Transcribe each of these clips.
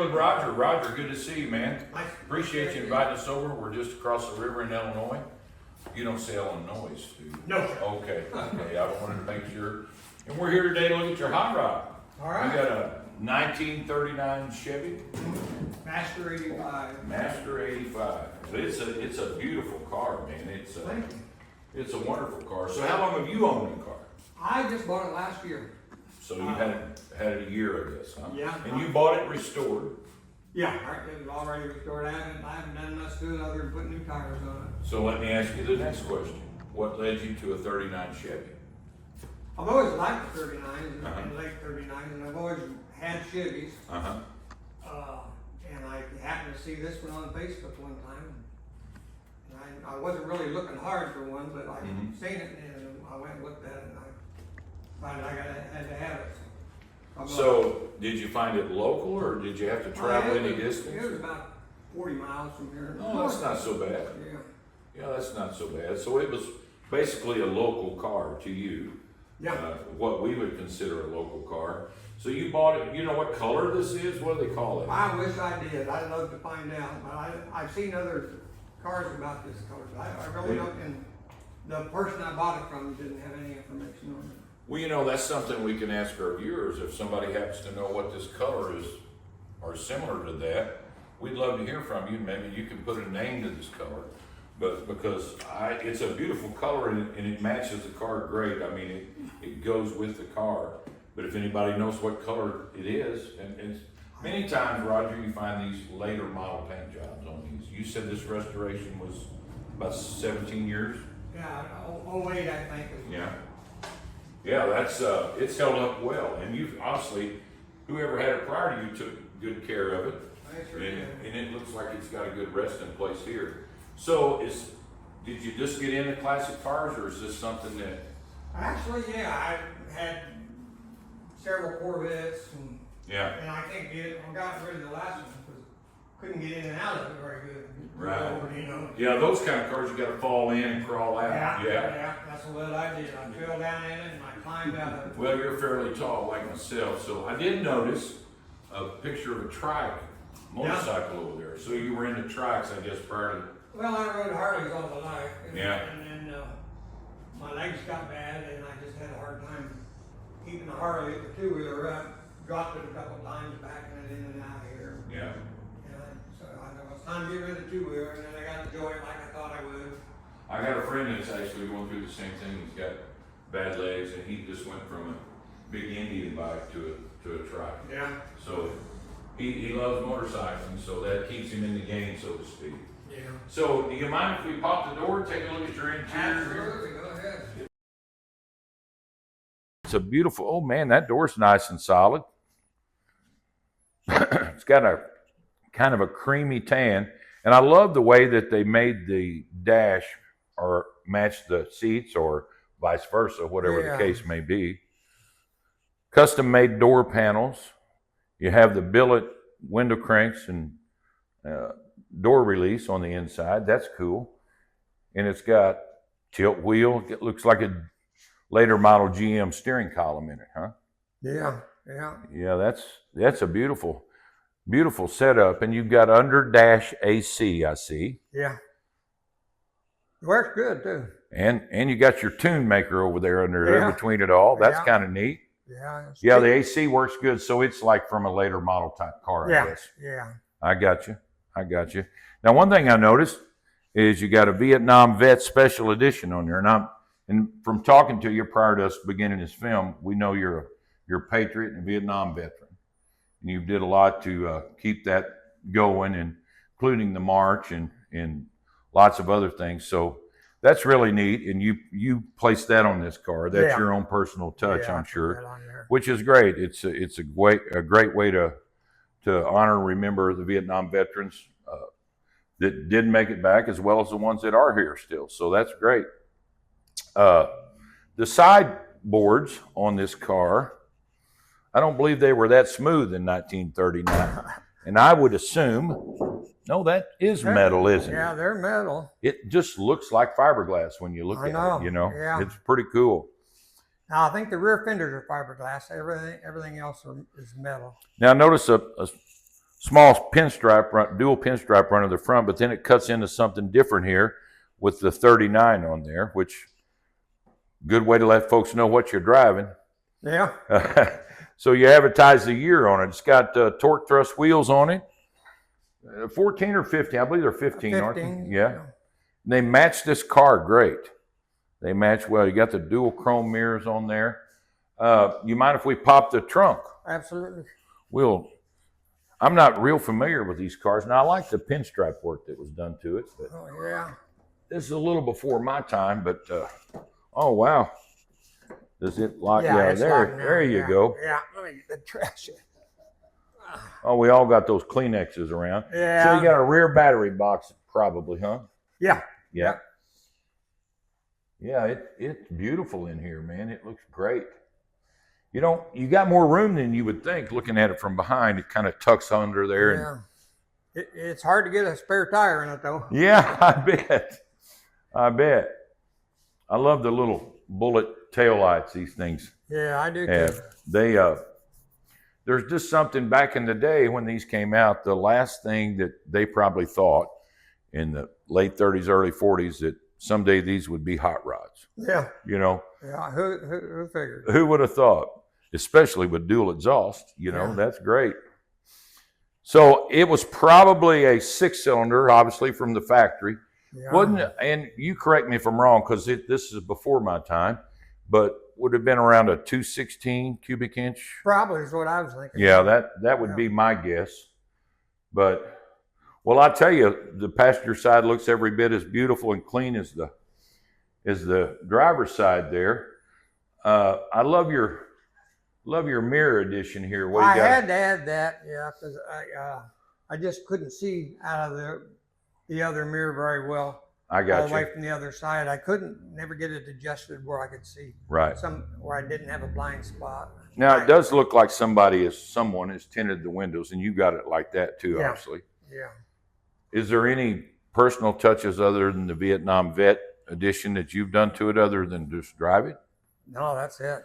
Roger, Roger, good to see you, man. Nice. Appreciate you inviting us over. We're just across the river in Illinois. You don't say Illinois, do you? No, sir. Okay, okay, I wanted to make sure. And we're here today to look at your hot rod. All right. We got a 1939 Chevy Master 85. Master 85. But it's a beautiful car, man. Thank you. It's a wonderful car. So how long have you owned the car? I just bought it last year. So you had it a year, I guess, huh? Yeah. And you bought it restored. Yeah, it was already restored. I haven't done much to it other than putting new tires on it. So let me ask you the next question. What led you to a 39 Chevy? I've always liked the 39s Uh-huh. and late 39s, and I've always had Chevys. Uh-huh. And I happened to see this one on Facebook one time. And I wasn't really looking hard for one, but I seen it and I went and looked at it and I found I had to have it. So, did you find it local, or did you have to travel any distance? It was about 40 miles from here. Oh, that's not so bad. Yeah. Yeah, that's not so bad. So it was basically a local car to you. Yeah. What we would consider a local car. So you bought it, you know what color this is? What do they call it? I wish I did. I'd love to find out, but I've seen other cars about this color. I really don't, and the person I bought it from didn't have any information on it. Well, you know, that's something we can ask our viewers. If somebody happens to know what this color is, or similar to that, we'd love to hear from you. Maybe you can put a name to this color. But because it's a beautiful color and it matches the car great. I mean, it goes with the car. But if anybody knows what color it is, and many times, Roger, you find these later model paint jobs on these. You said this restoration was about 17 years? Yeah, 08 I think. Yeah. Yeah, that's, it's held up well. And you obviously, whoever had it prior to you took good care of it. And it looks like it's got a good resting place here. So did you just get into classic cars, or is this something that? Actually, yeah, I had several Corvettes and Yeah. and I can't get it. I got rid of the last one because couldn't get in and out of it very good. Right. You know. Yeah, those kind of cars you got to fall in and crawl out. Yeah, that's what I did. I fell down in it and I climbed out of it. Well, you're fairly tall like myself, so I did notice a picture of a trike motorcycle over there. So you were into trikes, I guess, prior to. Well, I rode Harleys all my life. Yeah. And then my legs got bad and I just had a hard time keeping the Harley, the two-wheeler up. Dropped it a couple of times, backing it in and out of here. Yeah. So I know it's time to get rid of the two-wheeler, and then I got to enjoy it like I thought I would. I got a friend that's actually going through the same thing. He's got bad legs, and he just went from a big Indian bike to a trike. Yeah. So he loves motorcycling, so that keeps him in the game, so to speak. Yeah. So do you mind if we pop the door and take a look at your interior? Absolutely, go ahead. It's a beautiful, oh man, that door's nice and solid. It's got a kind of a creamy tan. And I love the way that they made the dash or match the seats or vice versa, whatever the case may be. Custom made door panels. You have the billet window cranks and door release on the inside. That's cool. And it's got tilt wheel. It looks like a later model GM steering column in it, huh? Yeah, yeah. Yeah, that's a beautiful setup. And you've got under dash AC, I see. Yeah. Works good too. And you got your tune maker over there under there between it all. That's kind of neat. Yeah. Yeah, the AC works good, so it's like from a later model type car, I guess. Yeah. I got you. Now, one thing I noticed is you got a Vietnam Vet Special Edition on there. And from talking to you prior to us beginning this film, we know you're a patriot and a Vietnam veteran. And you did a lot to keep that going, including the march and lots of other things. So that's really neat. And you placed that on this car. That's your own personal touch, I'm sure, which is great. It's a great way to honor and remember the Vietnam veterans that did make it back, as well as the ones that are here still. So that's great. The side boards on this car, I don't believe they were that smooth in 1939. And I would assume, no, that is metal, isn't it? Yeah, they're metal. It just looks like fiberglass when you look at it, you know? Yeah. It's pretty cool. Now, I think the rear fenders are fiberglass. Everything else is metal. Now, notice a small pinstripe, dual pinstripe run to the front, but then it cuts into something different here with the 39 on there, which good way to let folks know what you're driving. Yeah. So you advertise the year on it. It's got torque thrust wheels on it. 14 or 15, I believe they're 15, aren't they? Yeah. They match this car great. They match well. You got the dual chrome mirrors on there. You mind if we pop the trunk? Absolutely. I'm not real familiar with these cars. Now, I like the pinstripe work that was done to it. But Oh, yeah. this is a little before my time, but oh, wow. Does it lock? Yeah, Yeah, it's there, locked now. there you Yeah. go. Yeah, let me get the trash. Oh, we all got those Kleenexes around. Yeah. So you got a rear battery box, probably, huh? Yeah. Yeah. Yeah, it's beautiful in here, man. It looks great. You got more room than you would think looking at it from behind. It kind of tucks under there. Yeah. It's hard to get a spare tire in it, though. Yeah, I bet. I love the little bullet taillights these things Yeah, I do have. too. There's just something back in the day when these came out, the last thing that they probably thought in the late 30s, early 40s, that someday these would be hot rods. Yeah. Yeah, Who figured? who would have thought? Especially with dual exhaust, Yeah. that's great. So it was probably a 6-cylinder, obviously from the factory. Yeah. Wasn't it? And you correct me if I'm wrong, because this is before my time, but would have been around a 216 cubic inch. Probably is what I was thinking. Yeah, that would be my guess. But well, I tell you, the passenger side looks every bit as beautiful and clean as the driver's side there. I love your mirror addition here. What I you got? had to add that, yeah, because I just couldn't see out of the other mirror very well. I got all the way you. from the other side. I couldn't never get it adjusted where I could see Right. where I didn't have a blind spot. Now it does look like someone has tinted the windows, and you got it like that too, Yeah. obviously. Yeah. Is there any personal touches other than the Vietnam Vet edition that you've done to it, other than just drive it? No, that's it.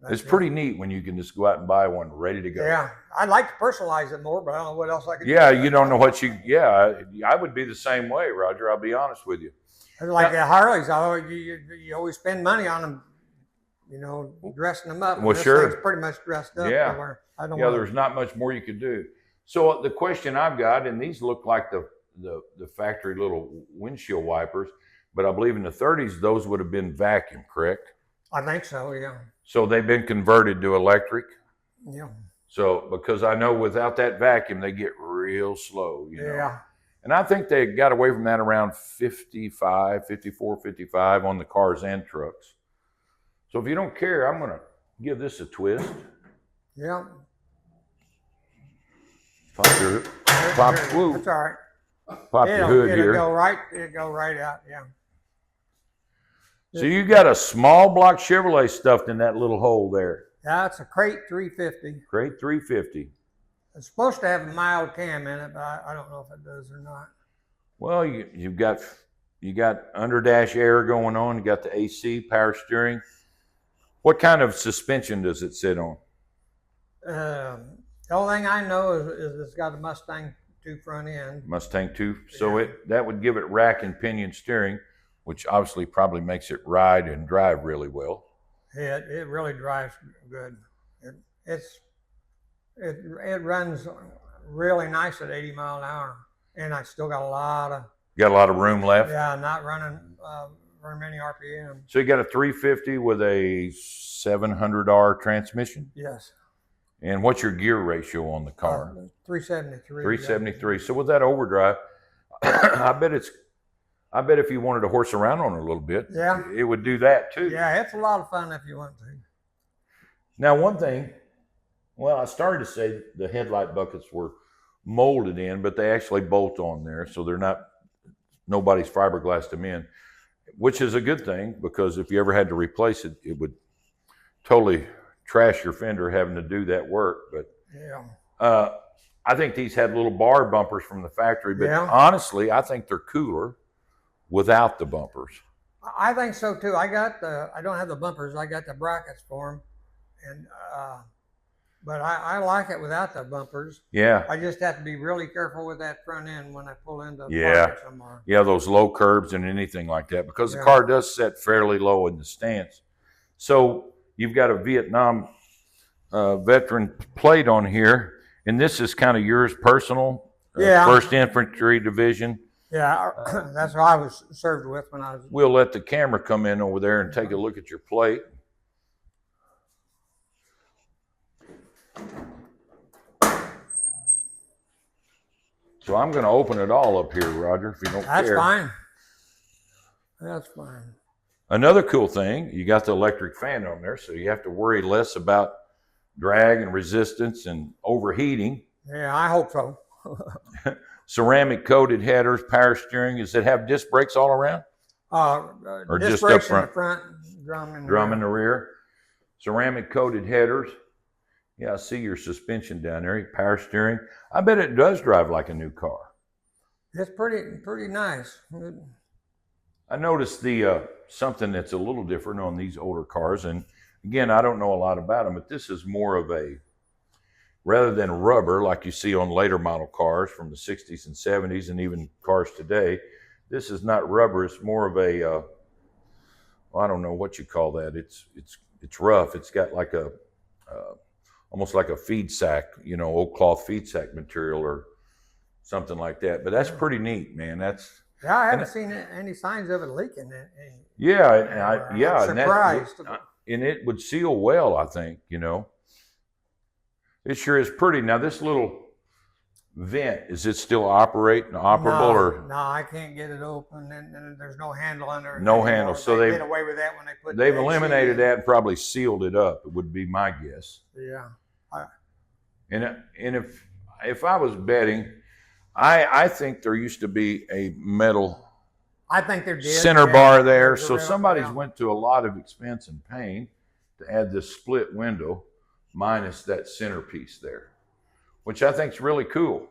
It's pretty neat when you can just go out and buy one ready to go. Yeah, I'd like to personalize it more, but I don't know what else I could. Yeah, do. you don't know what you. Yeah, I would be the same way, Roger. I'll be honest with you. It's like the Harleys, you always spend money on them, dressing them up. Well, This sure. thing's pretty much dressed up. Yeah. Where I don't Yeah, want there's not much more you could do. So the question I've got, and these look like the factory little windshield wipers, but I believe in the 30s those would have been vacuum, correct? I think so. Yeah. So they've been converted to electric. Yeah. So because I know without that vacuum they get real slow. Yeah. And I think they got away from that around 54, 55 on the cars and trucks. So if you don't care, I'm going to give this a twist. Yeah. Pop your whoop. That's all right. Pop your hood here. It'll go right out. Yeah. So you got a small block Chevrolet stuffed in that little hole there. Yeah, it's a crate 350. Crate 350. It's supposed to have a mild cam in it, but I don't know if it does or not. Well, you got under dash air going on. You got the AC, power steering. What kind of suspension does it sit on? The only thing I know is it's got a Mustang 2 front end. Mustang 2. So that would give it rack and pinion steering, which obviously probably makes it ride and drive really well. It really drives good. It runs really nice at 80 mile an hour, and I still got a lot of room left. Yeah, not running very many RPM. So you got a 350 with a 700R transmission. Yes. And what's your gear ratio on the car? 373. 373. So with that overdrive, I bet if you wanted to horse around on it a little bit, yeah, it would do that too. Yeah, it's a lot of fun if you want to. Now, one thing, well, I started to say the headlight buckets were molded in, but they actually bolt on there, so they're not, nobody's fiberglassed them in, which is a good thing, because if you ever had to replace it, it would totally trash your fender having to do that work. But yeah, I think these had little bar bumpers from the factory, but honestly, I think they're cooler without the bumpers. I think so too. I don't have the bumpers. I got the brackets for them, and But I like it without the bumpers. Yeah. I just have to be really careful with that front end when I pull into Yeah. park it somewhere. Yeah, those low curbs and anything like that, because the Yeah. car does set fairly low in the stance. So you've got a Vietnam veteran plate on here, and this is kind of yours personal, Yeah. 1st Infantry Division. Yeah, that's what I was served with when I was. We'll let the camera come in over there and take a look at your plate. So I'm going to open it all up here, Roger, if you don't care. That's fine. That's fine. Another cool thing, you got the electric fan on there, so you have to worry less about drag and resistance and overheating. Yeah, I hope so. Ceramic coated headers, power steering. Does it have disc brakes all around? Or just brakes up front? in the front, drum in the Drum rear. in the rear. Ceramic coated headers. Yeah, I see your suspension down there. Power steering. I bet it does drive like a new car. It's pretty nice. I noticed the something that's a little different on these older cars, and again, I don't know a lot about them, but this is more of a, rather than rubber like you see on later model cars from the 60s and 70s and even cars today, this is not rubber. It's more of a, I don't know what you call that. It's rough. It's got like a, almost like a feed sack, you know, old cloth feed sack material or something like that. But that's pretty neat, man. Yeah, I haven't seen any signs of it leaking. Yeah, I'm surprised. And it would seal well, I think, you know. It sure is pretty. Now, this little vent, is it still operable? No, I can't get it open, and there's no handle under it. No anymore. handle. So they did away with that when they put. They've the AC eliminated in. that and probably sealed it up. It would be my guess. Yeah. And if I was betting, I think there used to be a metal I think they're center bar there. So somebody's went to a lot of expense and pain to add this split window minus that centerpiece there, which I think is really cool.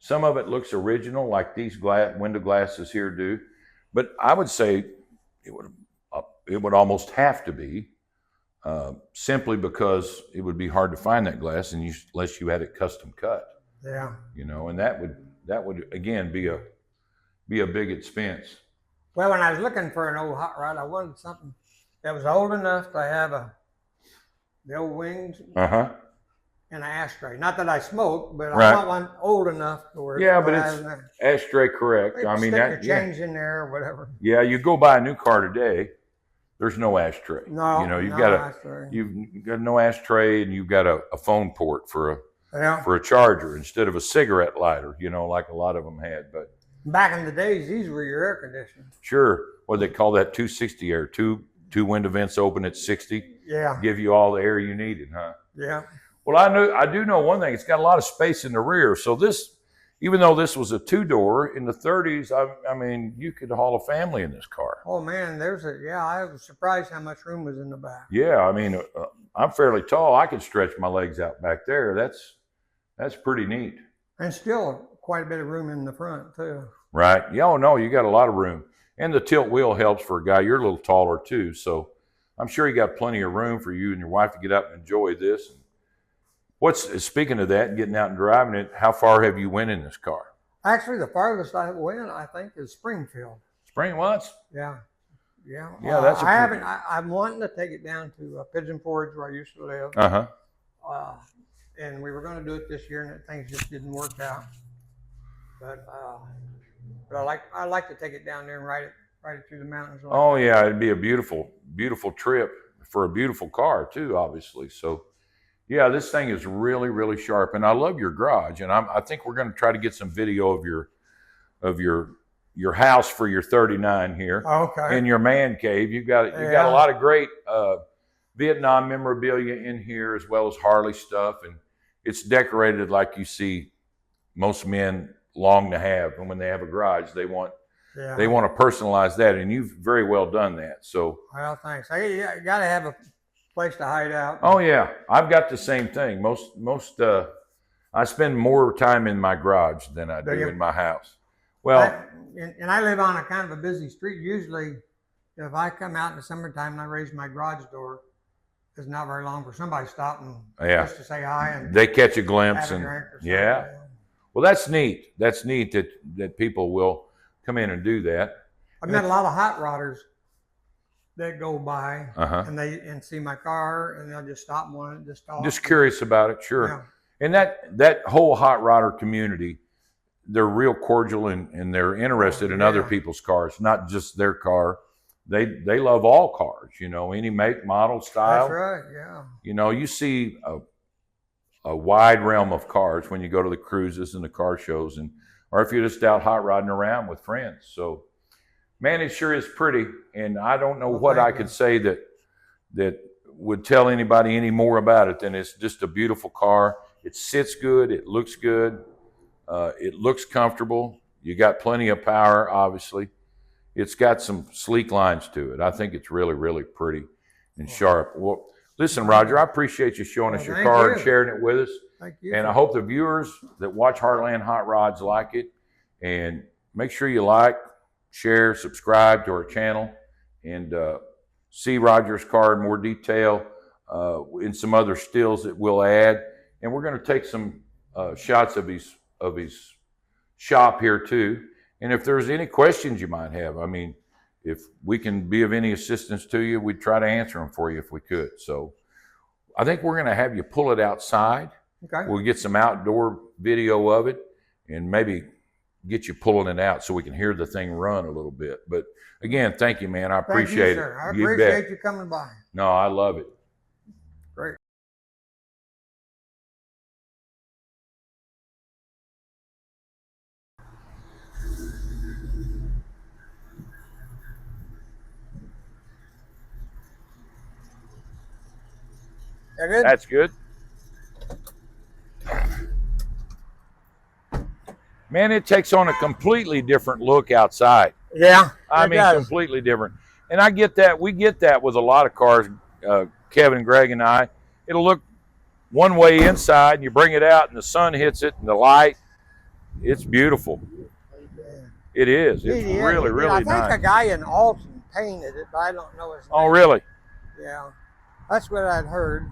Some of it looks original, like these window glasses here do, but I would say it would almost have to be, simply because it would be hard to find that glass unless you had it custom cut. Yeah. You know, and that would again be a big expense. Well, when I was looking for an old hot rod, I wanted something that was old enough to have the old wings and an ashtray. Not that I smoke, but Right. I want one old enough to where Yeah, but it's ashtray correct. I mean, stick your change in there or whatever. Yeah, you go buy a new car today, there's no ashtray. No, you know, you've got no ashtray, and you've got a phone port for a charger instead of a cigarette lighter. You know, like a lot of them had. But back in the days, these were your air conditioners. Sure, what they call that 260 air, two window vents open at 60. Yeah, give you all the air you needed, huh? Yeah. Well, I do know one thing. It's got a lot of space in the rear. So this, even though this was a 2-door in the 30s, I mean, you could haul a family in this car. Oh man, I was surprised how much room was in the back. Yeah, I mean, I'm fairly tall. I could stretch my legs out back there. That's pretty neat. And still quite a bit of room in the front too. Right. Yeah. Oh no, you got a lot of room, and the tilt wheel helps for a guy. You're a little taller too, so I'm sure you got plenty of room for you and your wife to get out and enjoy this. Speaking of that, getting out and driving it, how far have you went in this car? Actually, the farthest I went, I think, is Springfield. Yeah. Yeah. Yeah, I'm wanting to take it down to Pigeon Forge, where I used to live. And we were going to do it this year, and things just didn't work out. But I like to take it down there and ride it through the mountains. Oh yeah, it'd be a beautiful, beautiful trip for a beautiful car too, obviously. So, yeah, this thing is really, really sharp, and I love your garage. And I think we're going to try to get some video of your house for your 39 here. Okay. In your man cave, you got a lot of great Vietnam memorabilia in here, as well as Harley stuff, and it's decorated like you see most men long to have. And when they have a garage, they want to personalize that, and you've very well done that. So, well, thanks. You got to have a place to hide out. Oh yeah, I've got the same thing. I spend more time in my garage than I do in my house. Well, and I live on a kind of a busy street. Usually, if I come out in the summertime and I raise my garage door, is not very long for somebody stopping just to say hi and they catch a glimpse have a and drink or something. yeah. Well, that's neat. That's neat that people will come in and do that. I've met a lot of hot rodders that go by Uh-huh. and see my car and they'll just stop and want to just talk. Just curious about it, sure. Yeah. And that whole hot rodder community, they're real cordial and they're interested in other people's cars, not just their car. They love all cars, you know, any make, model, style. That's right, yeah. You know, you see a wide realm of cars when you go to the cruises and the car shows, or if you're just out hot rodding around with friends. So, man, it sure is pretty, and I don't know what I could say that would tell anybody any more about it than it's just a beautiful car. It sits good, it looks good, it looks comfortable. You got plenty of power, obviously. It's got some sleek lines to it. I think it's really, really pretty and sharp. Well, listen, Roger, I appreciate you showing us your car and sharing it with us. Thank you. And I hope the viewers that watch Heartland Hot Rods like it. And make sure you like, share, subscribe to our channel, and see Roger's car in more detail in some other stills that we'll add. And we're going to take some shots of his shop here too. And if there's any questions you might have, I mean, if we can be of any assistance to you, we'd try to answer them for you if we could. So I think we're going to have you pull it outside. Okay. We'll get some outdoor video of it and maybe get you pulling it out so we can hear the thing run a little bit. But again, thank you, man. I appreciate it. Sir. I appreciate you coming by. No, I love it. Great. That good? That's good. Man, it takes on a completely different look outside. Yeah. I mean, completely different. And I get that. We get that with a lot of cars, Kevin, Greg, and I. It'll look one way inside, and you bring it out, and the sun hits it, and the light. It's beautiful. It is. It's really, really nice. I think a guy in Alton painted it, but I don't know his name. Oh, really? Yeah. That's what I'd heard.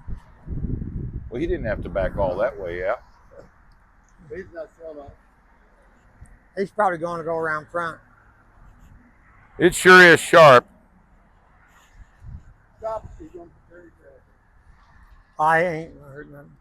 Well, he didn't have to back all that way out. He's not showing up. He's probably going to go around front. It sure is sharp. I ain't heard nothing.